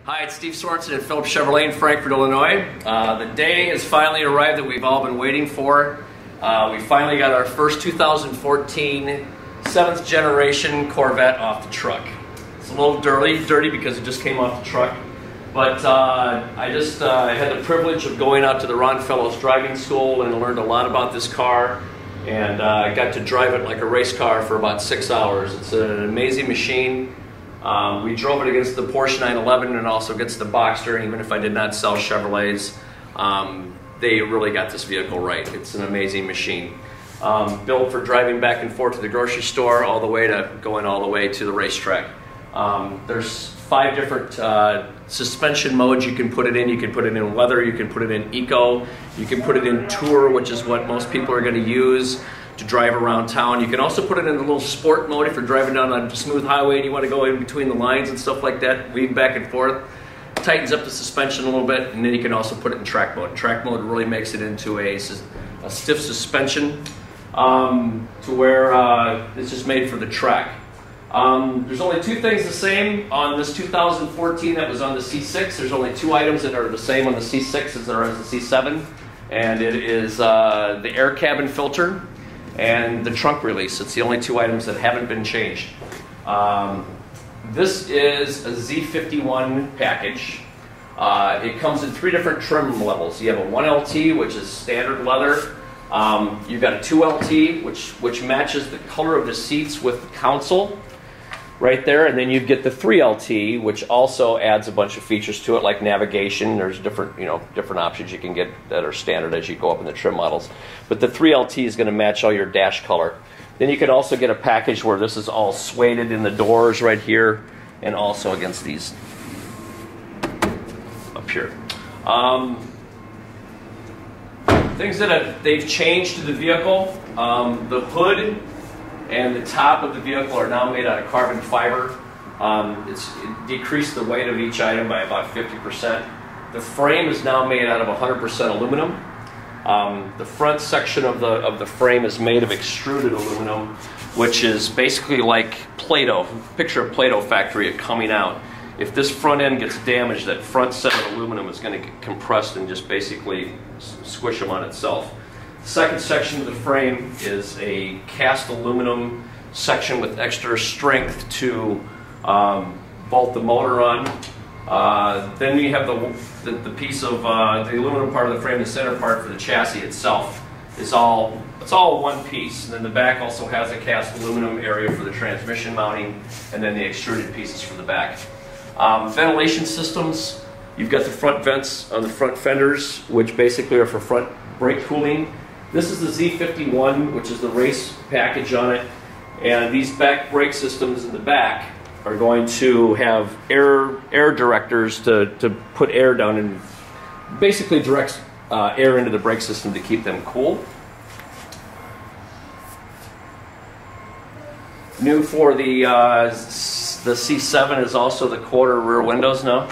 Hi, it's Steve Sorensen at Phillips Chevrolet in Frankfort, Illinois. The day has finally arrived that we've all been waiting for. We finally got our first 2014 7th generation Corvette off the truck. It's a little dirty because it just came off the truck. But I just had the privilege of going out to the Ron Fellows driving school and learned a lot about this car. And I got to drive it like a race car for about 6 hours. It's an amazing machine. We drove it against the Porsche 911 and also against the Boxster, and even if I did not sell Chevrolets, they really got this vehicle right. It's an amazing machine. Built for driving back and forth to the grocery store all the way to going all the way to the racetrack. There's 5 different suspension modes you can put it in. You can put it in weather, you can put it in eco, you can put it in tour, which is what most people are going to use to drive around town. You can also put it in a little sport mode if you're driving down on a smooth highway and you want to go in between the lines and stuff like that, weave back and forth. Tightens up the suspension a little bit, and then you can also put it in track mode. Track mode really makes it into a stiff suspension to where it's just made for the track. There's only 2 things the same on this 2014 that was on the C6. There's only 2 items that are the same on the C6 as there are on the C7, and it is the air cabin filter and the trunk release. It's the only 2 items that haven't been changed. This is a Z51 package. It comes in 3 different trim levels. You have a 1LT, which is standard leather. You've got a 2LT, which matches the color of the seats with the console right there, and then you get the 3LT, which also adds a bunch of features to it, like navigation. There's different options you can get that are standard as you go up in the trim models. But the 3LT is going to match all your dash color. Then you can also get a package where this is all suede in the doors right here, and also against these up here. Things that they've changed to the vehicle: the hood and the top of the vehicle are now made out of carbon fiber. It decreased the weight of each item by about 50%. The frame is now made out of 100% aluminum. The front section of the frame is made of extruded aluminum, which is basically like Play-Doh. Picture a Play-Doh factory coming out. If this front end gets damaged, that front set of aluminum is going to get compressed and just basically squish them on itself. The second section of the frame is a cast aluminum section with extra strength to bolt the motor on. Then you have the piece of the aluminum part of the frame, the center part for the chassis itself. It's all one piece. And then the back also has a cast aluminum area for the transmission mounting, and then the extruded pieces for the back. Ventilation systems. You've got the front vents on the front fenders, which basically are for front brake cooling. This is the Z51, which is the race package on it, and these back brake systems in the back are going to have air directors to put air down and basically directs air into the brake system to keep them cool. New for the C7 is also the quarter rear windows now.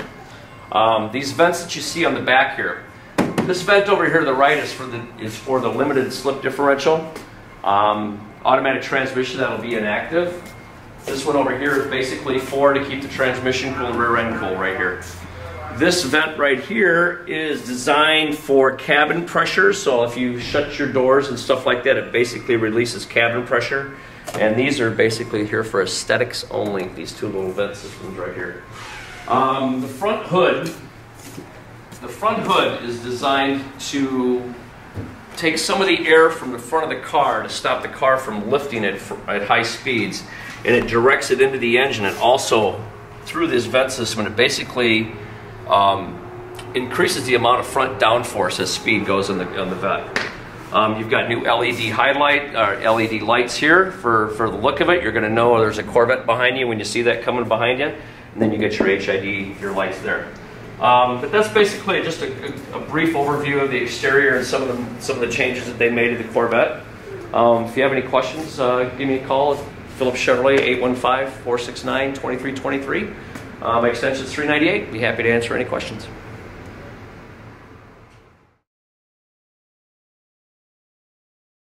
These vents that you see on the back here. This vent over here to the right is for the limited slip differential. Automatic transmission, that'll be inactive. This one over here is basically to keep the transmission cool and rear end cool right here. This vent right here is designed for cabin pressure, so if you shut your doors and stuff like that, it basically releases cabin pressure. And these are basically here for aesthetics only, these 2 little vent systems right here. The front hood is designed to take some of the air from the front of the car to stop the car from lifting it at high speeds, and it directs it into the engine and also through this vent system, and it basically increases the amount of front downforce as speed goes on the vent. You've got new LED lights here for the look of it. You're going to know there's a Corvette behind you when you see that coming behind you, and then you get your HID, your lights there. But that's basically just a brief overview of the exterior and some of the changes that they made to the Corvette. If you have any questions, give me a call at Phillips Chevrolet, 815-469-2323. My extension is 398. Be happy to answer any questions.